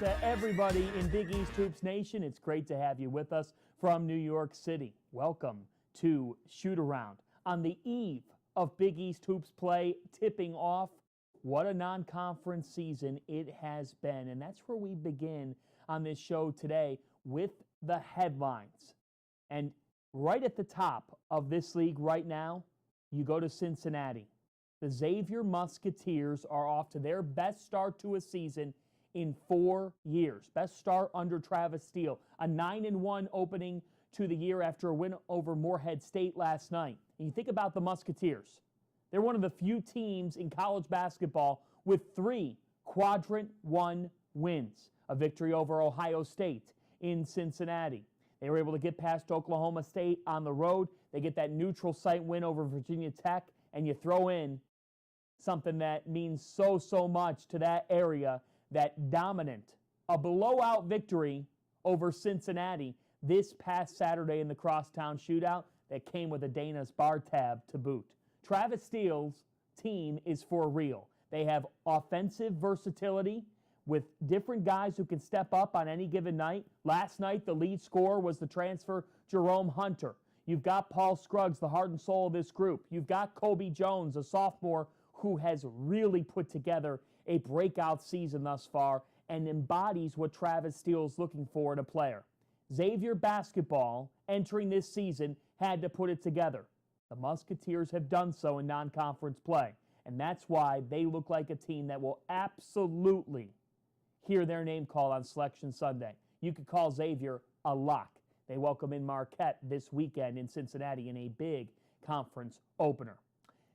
to everybody in Big East Hoops Nation. It's great to have you with us from New York City. Welcome to Shootaround. On the eve of Big East Hoops play tipping off, what a non-conference season it has been. And that's where we begin on this show today with the headlines. And right at the top of this league right now, you go to Cincinnati. The Xavier Musketeers are off to their best start to a season in 4 years. Best start under Travis Steele. A 9-1 opening to the year after a win over Morehead State last night. And you think about the Musketeers. They're one of the few teams in college basketball with 3 Quadrant 1 wins. A victory over Ohio State in Cincinnati. They were able to get past Oklahoma State on the road. They get that neutral site win over Virginia Tech, and you throw in something that means so much to that area, that dominant, a blowout victory over Cincinnati this past Saturday in the Crosstown Shootout that came with a Dana's bar tab to boot. Travis Steele's team is for real. They have offensive versatility with different guys who can step up on any given night. Last night, the lead scorer was the transfer Jerome Hunter. You've got Paul Scruggs, the heart and soul of this group. You've got Kobe Jones, a sophomore who has really put together a breakout season thus far and embodies what Travis Steele is looking for in a player. Xavier basketball entering this season had to put it together. The Musketeers have done so in non-conference play, and that's why they look like a team that will absolutely hear their name called on Selection Sunday. You could call Xavier a lock. They welcome in Marquette this weekend in Cincinnati in a big conference opener.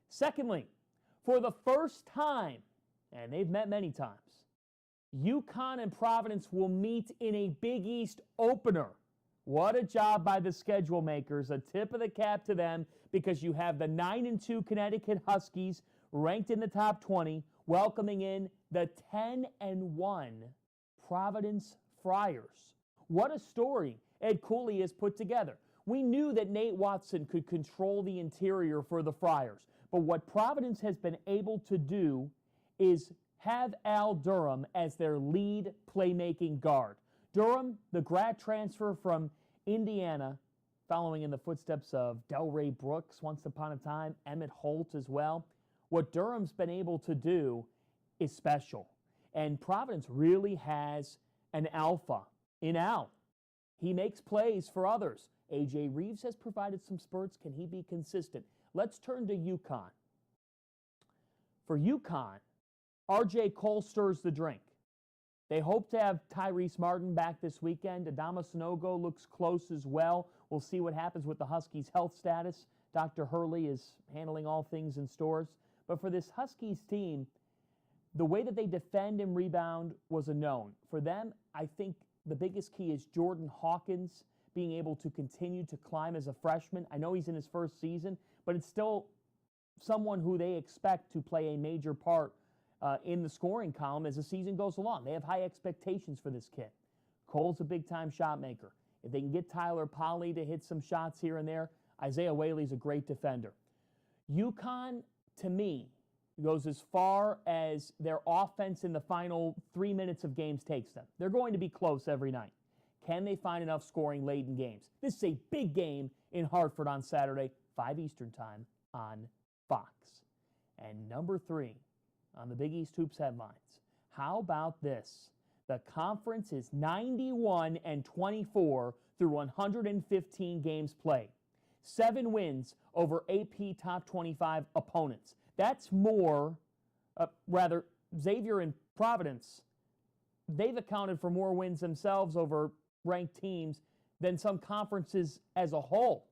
Secondly, for the first time, and they've met many times, UConn and Providence will meet in a Big East opener. What a job by the schedule makers. A tip of the cap to them, because you have the 9-2 Connecticut Huskies ranked in the top 20, welcoming in the 10-1 Providence Friars. What a story Ed Cooley has put together. We knew that Nate Watson could control the interior for the Friars, but what Providence has been able to do is have Al Durham as their lead playmaking guard. Durham, the grad transfer from Indiana, following in the footsteps of Delray Brooks once upon a time, Emmett Holt as well. What Durham's been able to do is special. And Providence really has an alpha in Al. He makes plays for others. A.J. Reeves has provided some spurts. Can he be consistent? Let's turn to UConn. For UConn, R.J. Cole stirs the drink. They hope to have Tyrese Martin back this weekend. Adama Sanogo looks close as well. We'll see what happens with the Huskies' health status. Dr. Hurley is handling all things in stores. But for this Huskies team, the way that they defend and rebound was a known. For them, I think the biggest key is Jordan Hawkins being able to continue to climb as a freshman. I know he's in his first season, but it's still someone who they expect to play a major part in the scoring column as the season goes along. They have high expectations for this kid. Cole's a big-time shot maker. If they can get Tyler Polley to hit some shots here and there, Isaiah Whaley's a great defender. UConn, to me, goes as far as their offense in the final 3 minutes of games takes them. They're going to be close every night. Can they find enough scoring late in games? This is a big game in Hartford on Saturday, 5 Eastern time on Fox. And number 3 on the Big East Hoops headlines. How about this? The conference is 91-24 through 115 games played. 7 wins over AP top 25 opponents. That's more, Xavier and Providence, they've accounted for more wins themselves over ranked teams than some conferences as a whole.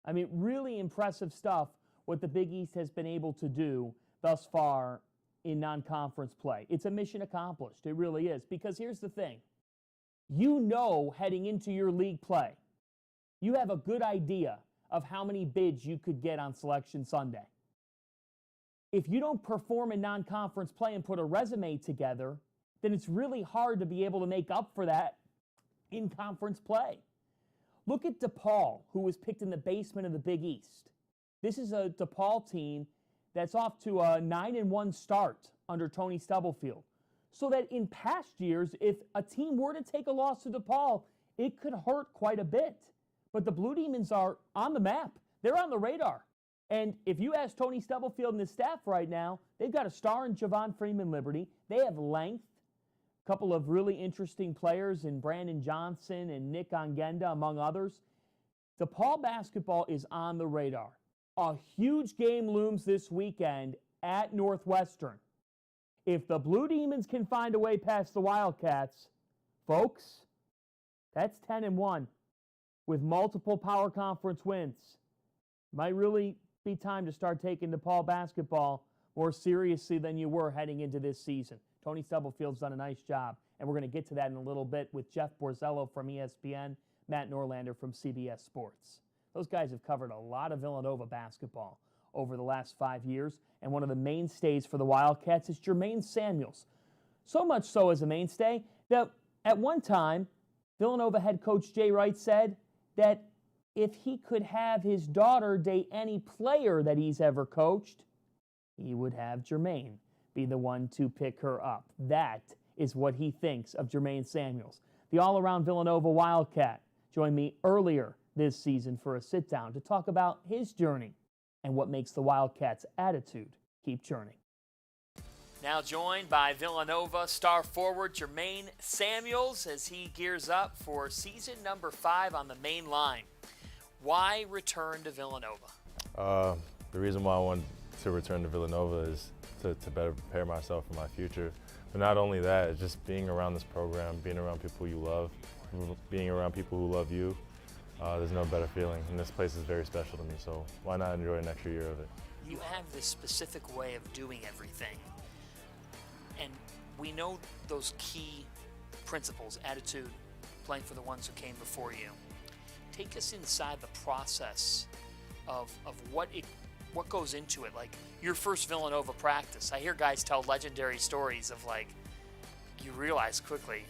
I mean, really impressive stuff what the Big East has been able to do thus far in non-conference play. It's a mission accomplished. It really is. Because here's the thing. You know, heading into your league play, you have a good idea of how many bids you could get on Selection Sunday. If you don't perform in non-conference play and put a resume together, then it's really hard to be able to make up for that in conference play. Look at Depaul, who was picked in the basement of the Big East. This is a Depaul team that's off to a 9-1 start under Tony Stubblefield. so that in past years, if a team were to take a loss to Depaul, it could hurt quite a bit. But the Blue Demons are on the map. They're on the radar. And if you ask Tony Stubblefield and his staff right now, they've got a star in Javon Freeman-Liberty. They have length. A couple of really interesting players in Brandon Johnson and Nick Ongenda, among others. DePaul basketball is on the radar. A huge game looms this weekend at Northwestern. If the Blue Demons can find a way past the Wildcats, folks, that's 10-1 with multiple power conference wins. Might really be time to start taking DePaul basketball more seriously than you were heading into this season. Tony Stubblefield's done a nice job, and we're going to get to that in a little bit with Jeff Borzello from ESPN, Matt Norlander from CBS Sports. Those guys have covered a lot of Villanova basketball over the last 5 years, and one of the mainstays for the Wildcats is Jermaine Samuels. So much so as a mainstay that at one time, Villanova head coach Jay Wright said that if he could have his daughter date any player that he's ever coached, he would have Jermaine be the one to pick her up. That is what he thinks of Jermaine Samuels. The all-around Villanova Wildcat joined me earlier this season for a sit-down to talk about his journey and what makes the Wildcats' attitude keep churning. Now joined by Villanova star forward Jermaine Samuels as he gears up for season number 5 on the main line. Why return to Villanova? The reason why I wanted to return to Villanova is to better prepare myself for my future. But not only that, it's just being around this program, being around people you love, being around people who love you. There's no better feeling, and this place is very special to me, so why not enjoy an extra year of it? You have this specific way of doing everything, and we know those key principles, attitude, playing for the ones who came before you. Take us inside the process of what goes into it. Like your first Villanova practice. I hear guys tell legendary stories of like, you realize quickly,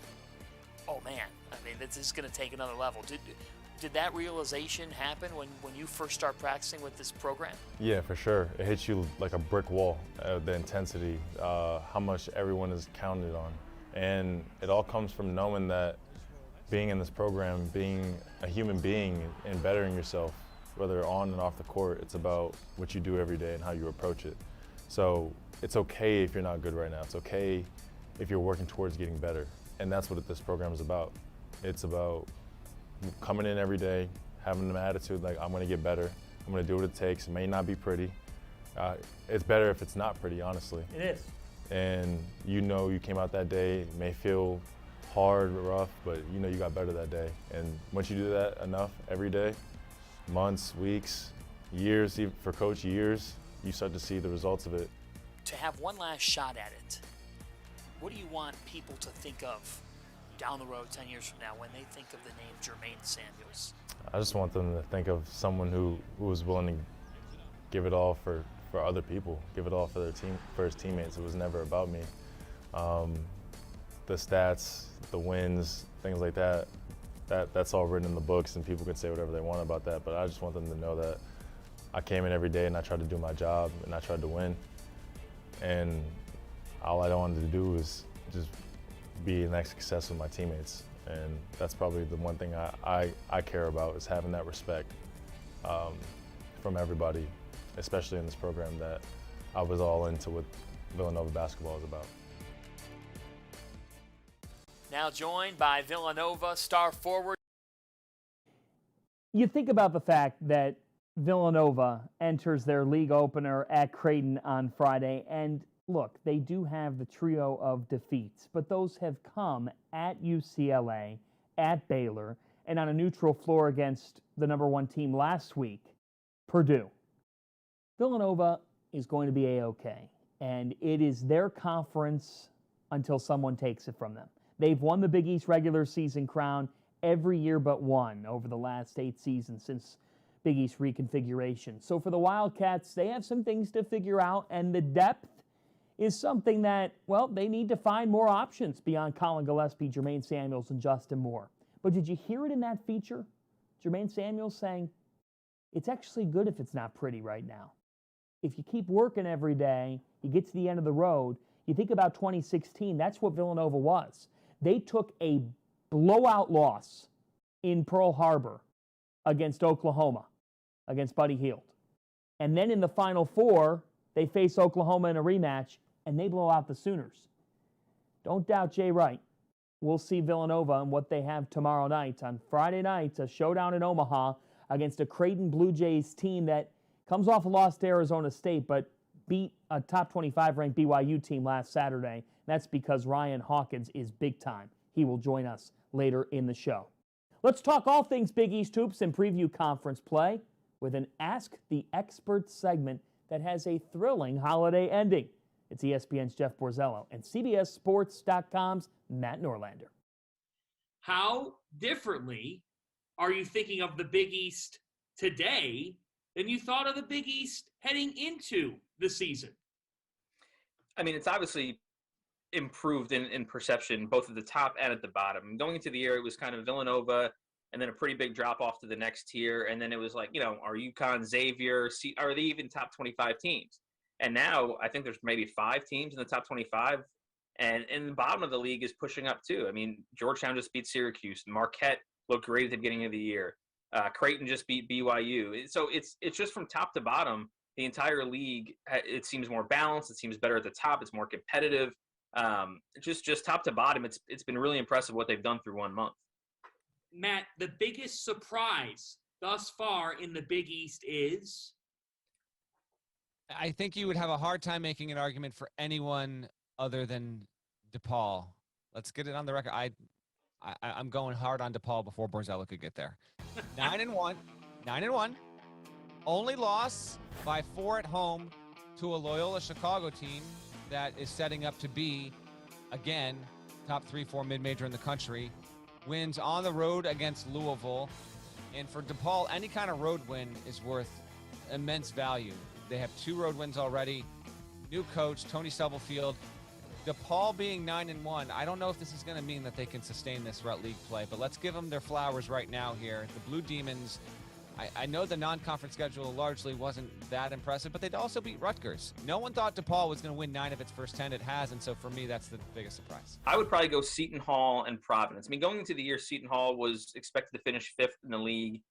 oh man, I mean, this is going to take another level. Did that realization happen when you first start practicing with this program? Yeah, for sure. It hits you like a brick wall, the intensity, how much everyone is counted on. And it all comes from knowing that being in this program, being a human being and bettering yourself, whether on and off the court, it's about what you do every day and how you approach it. So it's okay if you're not good right now. It's okay if you're working towards getting better. And that's what this program is about. It's about coming in every day, having an attitude like, I'm gonna get better. I'm gonna do what it takes. It may not be pretty. It's better if it's not pretty, honestly. It is. And you know you came out that day, it may feel hard, rough, but you know you got better that day. And once you do that enough every day, months, weeks, years, even for coach, years, you start to see the results of it. To have one last shot at it, what do you want people to think of down the road 10 years from now when they think of the name Jermaine Samuels? I just want them to think of someone who was willing to give it all for other people, give it all for their team, for his teammates. It was never about me. The stats, the wins, things like that, that's all written in the books, and people can say whatever they want about that, but I just want them to know that I came in every day and I tried to do my job and I tried to win. And all I wanted to do was just be the next success with my teammates. And that's probably the one thing I care about, is having that respect from everybody, especially in this program that I was all into what Villanova basketball is about. Now joined by Villanova star forward. You think about the fact that Villanova enters their league opener at Creighton on Friday, and look, they do have the trio of defeats, but those have come at UCLA, at Baylor, and on a neutral floor against the number 1 team last week, Purdue. Villanova is going to be A-OK, and it is their conference until someone takes it from them. They've won the Big East regular season crown every year but one over the last 8 seasons since Big East reconfiguration. So for the Wildcats, they have some things to figure out, and the depth is something that, well, they need to find more options beyond Colin Gillespie, Jermaine Samuels, and Justin Moore. But did you hear it in that feature? Jermaine Samuels saying, it's actually good if it's not pretty right now. If you keep working every day, you get to the end of the road, You think about 2016, that's what Villanova was. They took a blowout loss in Pearl Harbor against Oklahoma, against Buddy Hield. And then in the Final Four, they face Oklahoma in a rematch, and they blow out the Sooners. Don't doubt Jay Wright. We'll see Villanova and what they have tomorrow night. On Friday night, a showdown in Omaha against a Creighton Blue Jays team that comes off a loss to Arizona State, but beat a top 25 ranked BYU team last Saturday. That's because Ryan Hawkins is big time. He will join us later in the show. Let's talk all things Big East hoops and preview conference play with an Ask the Expert segment that has a thrilling holiday ending. It's ESPN's Jeff Borzello and CBSSports.com's Matt Norlander. How differently are you thinking of the Big East today than you thought of the Big East heading into the season? I mean, it's obviously improved in perception, both at the top and at the bottom. Going into the year, it was kind of Villanova and then a pretty big drop off to the next tier. And then it was like, are UConn, Xavier, are they even top 25 teams? And now I think there's maybe 5 teams in the top 25. And the bottom of the league is pushing up too. I mean, Georgetown just beat Syracuse. Marquette looked great at the beginning of the year. Creighton just beat BYU. So it's just from top to bottom, the entire league, it seems more balanced. It seems better at the top. It's more competitive. Just top to bottom, it's been really impressive what they've done through 1 month. Matt, the biggest surprise thus far in the Big East is? I think you would have a hard time making an argument for anyone other than Depaul. Let's get it on the record. I'm going hard on Depaul before Borzello could get there. 9-1. Only loss by 4 at home to a Loyola Chicago team that is setting up to be, again, top 3-4 mid-major in the country. Wins on the road against Louisville. And for Depaul, any kind of road win is worth immense value. They have 2 road wins already. New coach, Tony Stubblefield. DePaul being 9-1, I don't know if this is going to mean that they can sustain this throughout league play, but let's give them their flowers right now here. The Blue Demons, I know the non-conference schedule largely wasn't that impressive, but they'd also beat Rutgers. No one thought DePaul was going to win 9 of its first 10. It has, and so for me, that's the biggest surprise. I would probably go Seton Hall and Providence. I mean, going into the year, Seton Hall was expected to finish 5th in the league.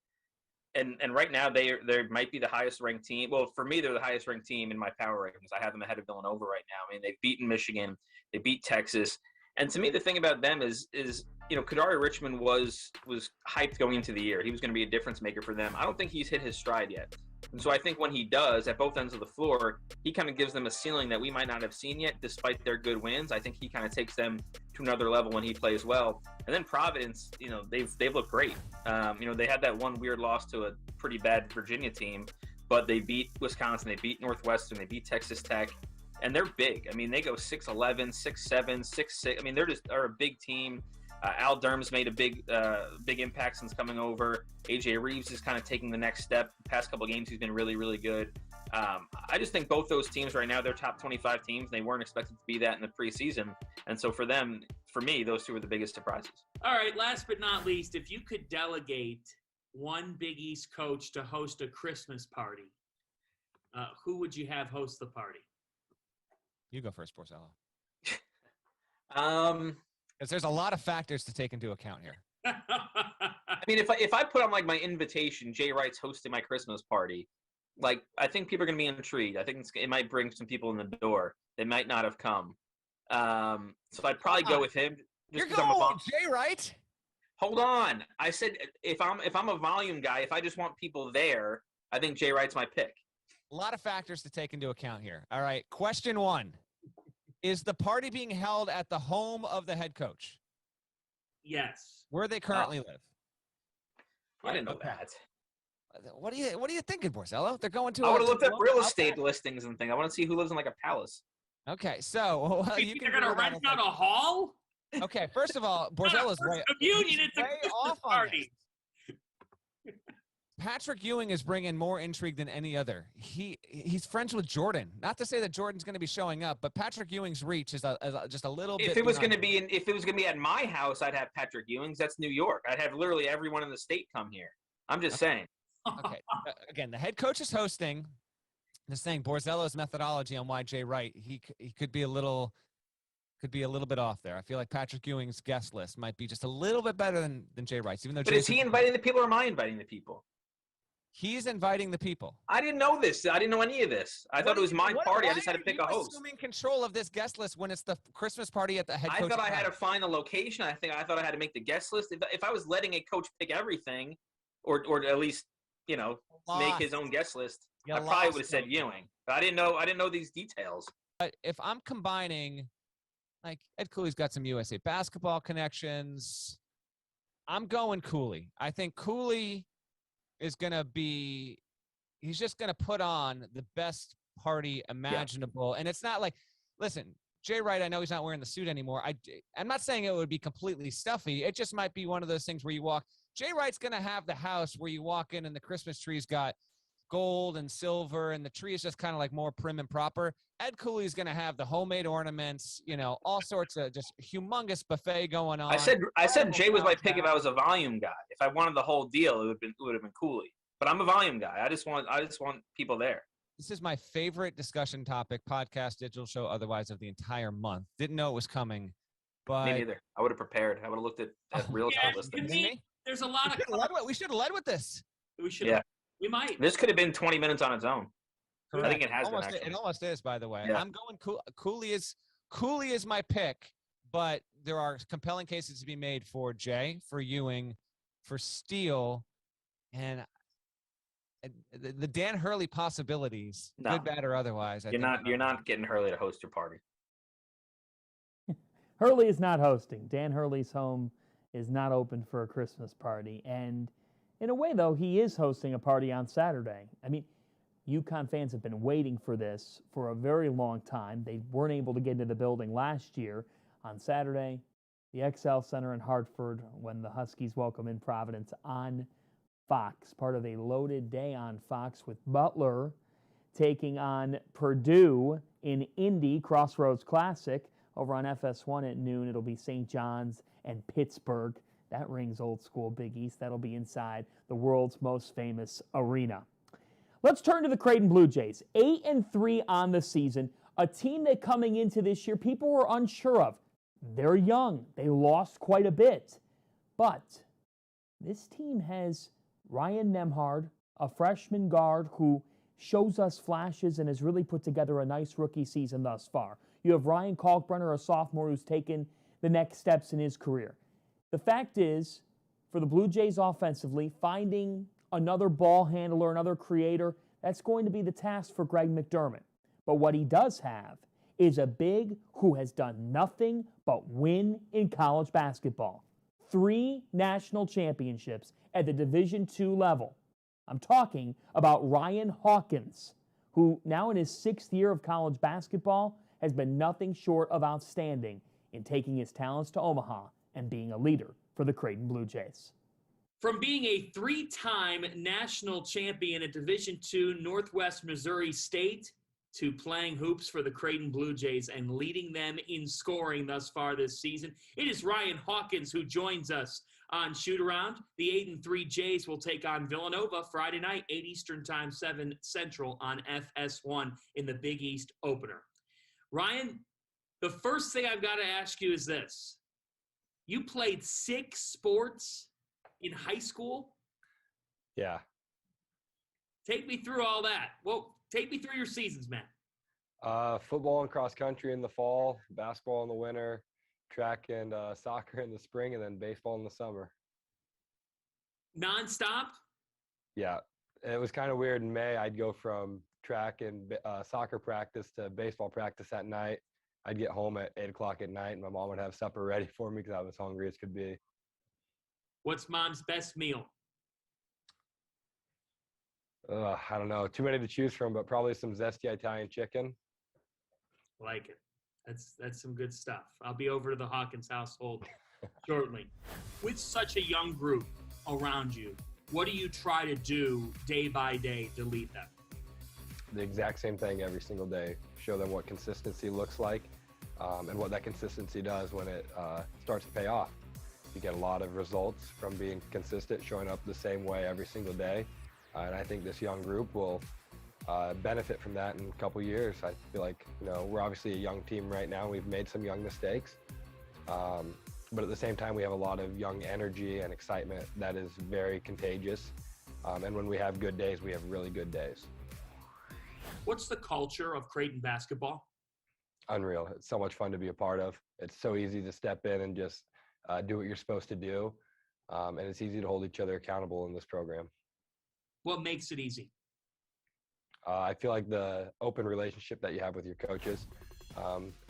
And right now, they might be the highest-ranked team. Well, for me, they're the highest-ranked team in my power rankings. I have them ahead of Villanova right now. I mean, they've beaten Michigan. They beat Texas. And to me, the thing about them is Kadari Richmond was hyped going into the year. He was going to be a difference maker for them. I don't think he's hit his stride yet. And so I think when he does, at both ends of the floor, he kind of gives them a ceiling that we might not have seen yet, despite their good wins. I think he kind of takes them to another level when he plays well. And then Providence, they've looked great. They had that one weird loss to a pretty bad Virginia team, but they beat Wisconsin, they beat Northwestern, they beat Texas Tech, and they're big. I mean, they go 6'11", 6'7", 6'6". I mean, they're a big team. Al Durham's made a big impact since coming over. AJ Reeves is kind of taking the next step. The past couple of games, he's been really, really good. I just think both those teams right now, they're top 25 teams. They weren't expected to be that in the preseason. And so for me, those two are the biggest surprises. All right, last but not least, if you could delegate one Big East coach to host a Christmas party, who would you have host the party? You go first, Borzello. Because there's a lot of factors to take into account here. I mean, if I put on like my invitation, Jay Wright's hosting my Christmas party, like I think people are going to be intrigued. I think it might bring some people in the door. They might not have come. So I'd probably go with him. You're going with Jay Wright? Hold on. I said if I'm a volume guy, if I just want people there, I think Jay Wright's my pick. A lot of factors to take into account here. All right, question 1. Is the party being held at the home of the head coach? Yes. Where they currently live? I didn't know that. What are you thinking, Borzello? They're going to. I would have looked up real estate listings and things. I want to see who lives in like a palace. Okay, so you are going to rent out a hall? Okay, first of all, Borzello's way off on this. Patrick Ewing is bringing more intrigue than any other. He's friends with Jordan. Not to say that Jordan's going to be showing up, but Patrick Ewing's reach is just a little bit. If it was going to be at my house, I'd have Patrick Ewing's. That's New York. I'd have literally everyone in the state come here. I'm just saying. Okay. Again, the head coach is hosting. Just saying Borzello's methodology on why Jay Wright, he could be a little could be a little bit off there. I feel like Patrick Ewing's guest list might be just a little bit better than Jay Wright's, even though. But is he inviting the people or am I inviting the people? He's inviting the people. I didn't know this. I didn't know any of this. I thought it was my party. I just had to pick a host. Assuming control of this guest list when it's the Christmas party at the head coach. I thought I had to find a location. I thought I had to make the guest list. If I was letting a coach pick everything, or at least make his own guest list, I probably would have said Ewing. But I didn't know these details. But if I'm combining, like Ed Cooley's got some USA basketball connections, I'm going Cooley. I think Cooley is going to be – he's just going to put on the best party imaginable. Yeah. And it's not like – listen, Jay Wright, I know he's not wearing the suit anymore. I'm not saying it would be completely stuffy. It just might be one of those things where you walk – Jay Wright's going to have the house where you walk in and the Christmas tree's got gold and silver and the tree is just kind of like more prim and proper. Ed Cooley's going to have the homemade ornaments, all sorts of just humongous buffet going on. I said Jay was my pick if I was a volume guy. If I wanted the whole deal, it would have been Cooley. But I'm a volume guy. I just want people there. This is my favorite discussion topic, podcast, digital show, otherwise of the entire month. Didn't know it was coming, but me neither. I would have prepared. I would have looked at real time listings. There's a lot of. We should have led with this. We should. Yeah. We might. This could have been 20 minutes on its own. Correct. I think it has been. Actually. It almost is, by the way. Yeah. I'm going Cooley is my pick, but there are compelling cases to be made for Jay, for Ewing, for Steele, and the Dan Hurley possibilities, good, bad, or otherwise. You're not getting Hurley to host your party. Hurley is not hosting. Dan Hurley's home is not open for a Christmas party. And in a way, though, he is hosting a party on Saturday. I mean, UConn fans have been waiting for this for a very long time. They weren't able to get into the building last year. On Saturday, the XL Center in Hartford, when the Huskies welcome in Providence on Fox, part of a loaded day on Fox with Butler taking on Purdue in Indy Crossroads Classic. Over on FS1 at noon, it'll be St. John's and Pittsburgh. That rings old school Big East. That'll be inside the world's most famous arena. Let's turn to the Creighton Blue Jays. 8-3 on the season. A team that coming into this year, people were unsure of. They're young. They lost quite a bit. But this team has Ryan Nembhard, a freshman guard who shows us flashes and has really put together a nice rookie season thus far. You have Ryan Kalkbrenner, a sophomore who's taken the next steps in his career. The fact is, for the Blue Jays offensively, finding another ball handler, another creator, that's going to be the task for Greg McDermott. But what he does have is a big who has done nothing but win in college basketball. 3 national championships at the Division II level. I'm talking about Ryan Hawkins, who now in his 6th year of college basketball has been nothing short of outstanding in taking his talents to Omaha and being a leader for the Creighton Blue Jays. From being a 3-time national champion at Division II Northwest Missouri State to playing hoops for the Creighton Blue Jays and leading them in scoring thus far this season, it is Ryan Hawkins who joins us on Shootaround. The 8-3 Jays will take on Villanova Friday night, 8 Eastern Time, 7 Central on FS1 in the Big East opener. Ryan, the first thing I've got to ask you is this. You played 6 sports in high school? Yeah. Take me through all that. Well, take me through your seasons, man. Football and cross country in the fall, basketball in the winter, track and soccer in the spring, and then baseball in the summer. Non-stop? Yeah. It was kind of weird. In May, I'd go from track and soccer practice to baseball practice at night. I'd get home at 8 o'clock at night, and my mom would have supper ready for me because I was hungry as could be. What's mom's best meal? I don't know. Too many to choose from, but probably some zesty Italian chicken. Like it. That's some good stuff. I'll be over to the Hawkins household shortly. With such a young group around you, what do you try to do day by day to lead them? The exact same thing every single day. Show them what consistency looks like and what that consistency does when it starts to pay off. You get a lot of results from being consistent, showing up the same way every single day. And I think this young group will benefit from that in a couple years. I feel like, we're obviously a young team right now. We've made some young mistakes. But at the same time, we have a lot of young energy and excitement that is very contagious. And when we have good days, we have really good days. What's the culture of Creighton basketball? Unreal. It's so much fun to be a part of. It's so easy to step in and just do what you're supposed to do. And it's easy to hold each other accountable in this program. What makes it easy? I feel like the open relationship that you have with your coaches.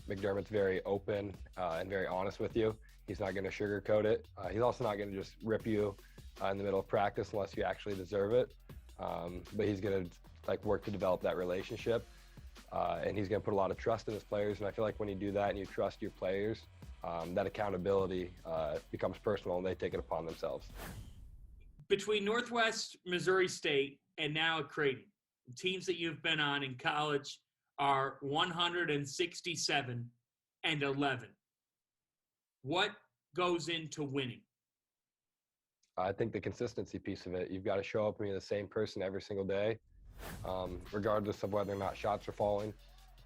McDermott's very open and very honest with you. He's not going to sugarcoat it. He's also not going to just rip you in the middle of practice unless you actually deserve it. But he's going to work to develop that relationship. And he's going to put a lot of trust in his players. And I feel like when you do that and you trust your players, that accountability becomes personal and they take it upon themselves. Between Northwest Missouri State and now at Creighton, teams that you've been on in college are 167 and 11. What goes into winning? I think the consistency piece of it. You've got to show up and be the same person every single day, regardless of whether or not shots are falling.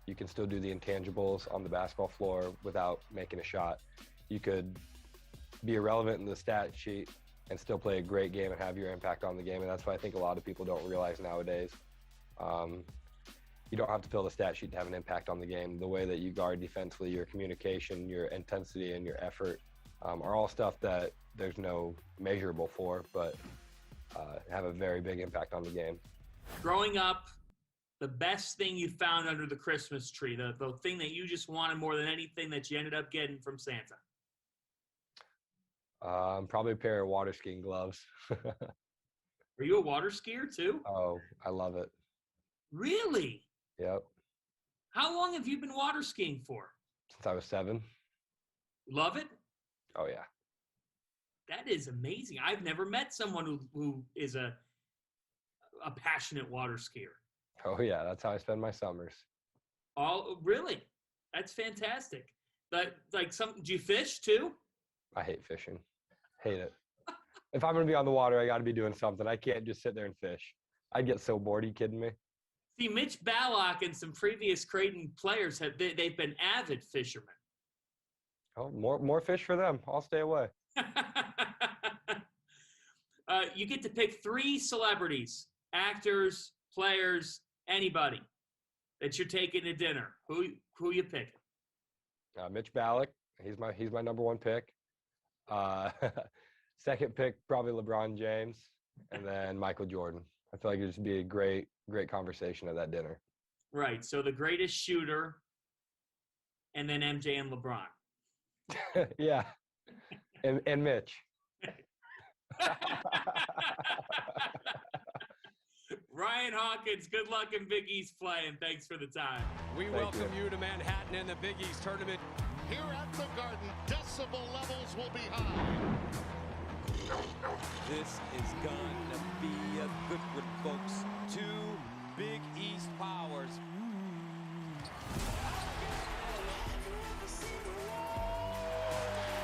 You can still do the intangibles on the basketball floor without making a shot. You could be irrelevant in the stat sheet and still play a great game and have your impact on the game. And that's what I think a lot of people don't realize nowadays. You don't have to fill the stat sheet to have an impact on the game. The way that you guard defensively, your communication, your intensity, and your effort are all stuff that there's no measurable for, but have a very big impact on the game. Growing up, the best thing you found under the Christmas tree, the thing that you just wanted more than anything that you ended up getting from Santa? Probably a pair of water skiing gloves. Are you a water skier too? Oh, I love it. Really? Yep. How long have you been water skiing for? Since I was 7. Love it? Oh, yeah. That is amazing. I've never met someone who is a passionate water skier. Oh, yeah. That's how I spend my summers. Oh, really? That's fantastic. Do you fish too? I hate fishing. Hate it. If I'm going to be on the water, I got to be doing something. I can't just sit there and fish. I'd get so bored. Are you kidding me? See, Mitch Ballock and some previous Creighton players they've been avid fishermen. Oh, more fish for them. I'll stay away. You get to pick 3 celebrities, actors, players, anybody that you're taking to dinner. Who you picking? Mitch Ballock. He's my number 1 pick. Second pick, probably LeBron James, and then Michael Jordan. I feel like it'd just be a great conversation at that dinner. Right. So the greatest shooter, and then MJ and LeBron. Yeah. And Mitch. Ryan Hawkins, good luck in Big East play, and thanks for the time. We welcome you to Manhattan and the Big East tournament. Here at the Garden, decibel levels will be high. This is going to be a good one, folks. 2 Big East powers.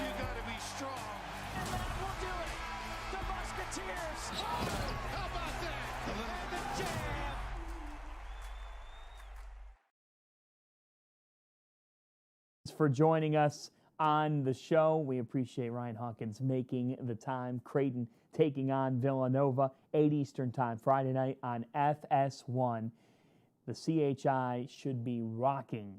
You got to be strong. And that will do it. The Musketeers. Oh, how about that? And the jam. For joining us on the show. We appreciate Ryan Hawkins making the time. Creighton taking on Villanova, 8 Eastern time, Friday night on FS1. The CHI should be rocking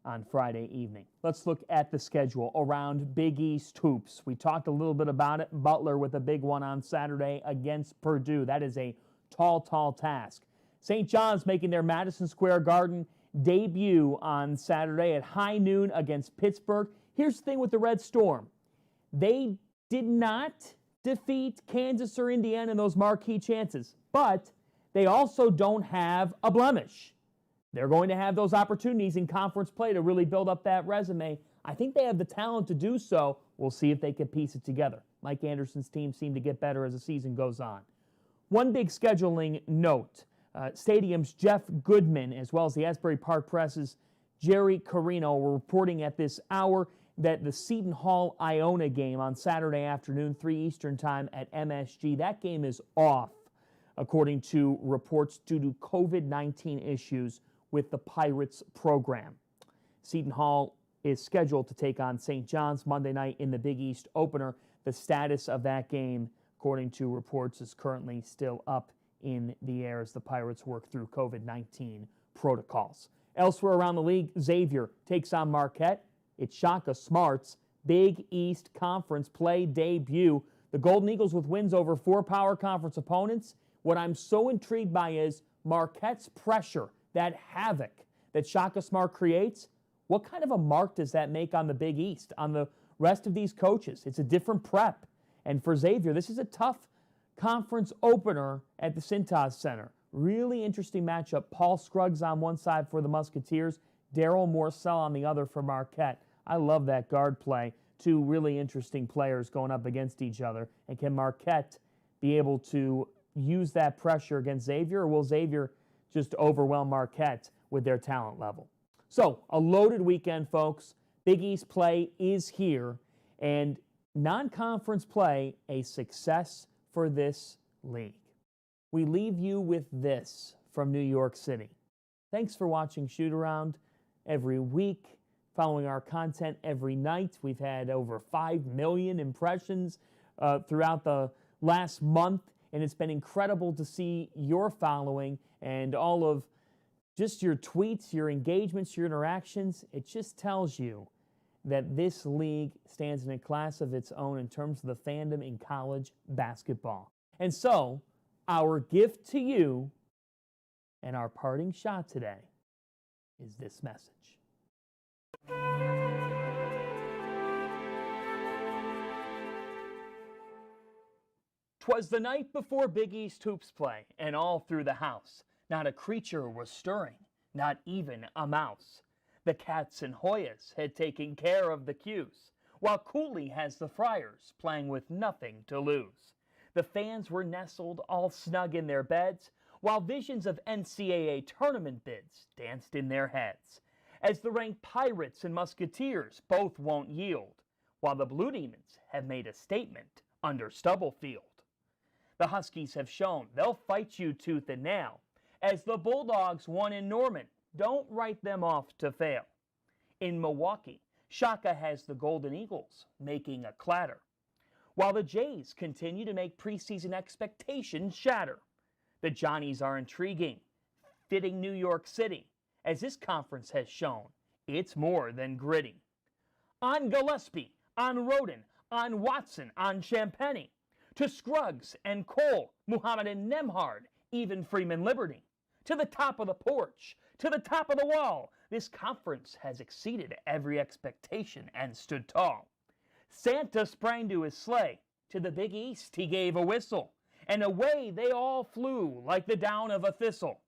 on Friday evening. Let's look at the schedule around Big East hoops. We talked a little bit about it. Butler with a big one on Saturday against Purdue. That is a tall, tall task. St. John's making their Madison Square Garden debut on Saturday at high noon against Pittsburgh. Here's the thing with the Red Storm. They did not defeat Kansas or Indiana in those marquee chances, but they also don't have a blemish. They're going to have those opportunities in conference play to really build up that resume. I think they have the talent to do so. We'll see if they can piece it together. Mike Anderson's team seem to get better as the season goes on. One big scheduling note. Stadium's Jeff Goodman, as well as the Asbury Park Press's Jerry Carino, were reporting at this hour that the Seton Hall-Iona game on Saturday afternoon, 3 Eastern time at MSG, that game is off. according to reports due to COVID-19 issues with the Pirates program. Seton Hall is scheduled to take on St. John's Monday night in the Big East opener. The status of that game, according to reports, is currently still up in the air as the Pirates work through COVID-19 protocols. Elsewhere around the league, Xavier takes on Marquette. It's Shaka Smart's Big East Conference play debut. The Golden Eagles with wins over 4 power conference opponents. What I'm so intrigued by is Marquette's pressure, that havoc that Shaka Smart creates. What kind of a mark does that make on the Big East, on the rest of these coaches? It's a different prep. And for Xavier, this is a tough conference opener at the Cintas Center. Really interesting matchup. Paul Scruggs on one side for the Musketeers, Daryl Morcell on the other for Marquette. I love that guard play. 2 really interesting players going up against each other. And can Marquette be able to use that pressure against Xavier, or will Xavier just overwhelm Marquette with their talent level? So, a loaded weekend, folks. Big East play is here, and non-conference play a success for this league. We leave you with this from New York City. Thanks for watching Shootaround every week, following our content every night. We've had over 5 million impressions throughout the last month, and it's been incredible to see your following and all of just your tweets, your engagements, your interactions. It just tells you that this league stands in a class of its own in terms of the fandom in college basketball. And so, our gift to you and our parting shot today is this message. 'Twas the night before Big East hoops play, and all through the house not a creature was stirring, not even a mouse. The cats and Hoyas had taken care of the cues, while Cooley has the Friars playing with nothing to lose. The fans were nestled all snug in their beds, while visions of NCAA tournament bids danced in their heads. As the ranked Pirates and Musketeers both won't yield, while the Blue Demons have made a statement under Stubblefield. The Huskies have shown they'll fight you tooth and nail, as the Bulldogs won in Norman. Don't write them off to fail. In Milwaukee, Shaka has the Golden Eagles making a clatter, while the Jays continue to make preseason expectations shatter. The Johnnies are intriguing, fitting New York City, as this conference has shown it's more than gritty. On Gillespie, on Roden, on Watson, on Champagny, to Scruggs and Cole, Muhammad and Nemhard, even Freeman Liberty. To the top of the porch, to the top of the wall, this conference has exceeded every expectation and stood tall. Santa sprang to his sleigh, to the Big East he gave a whistle, and away they all flew like the down of a thistle.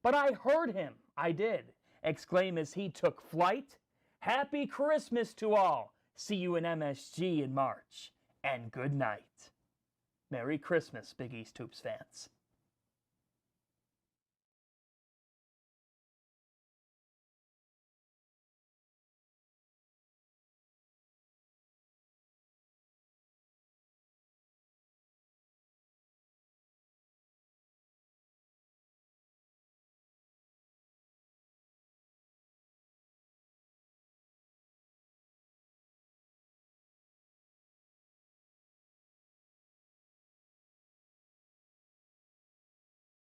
But I heard him, I did, exclaim as he took flight, "Happy Christmas to all, see you in MSG in March, and good night." Merry Christmas, Big East Hoops fans.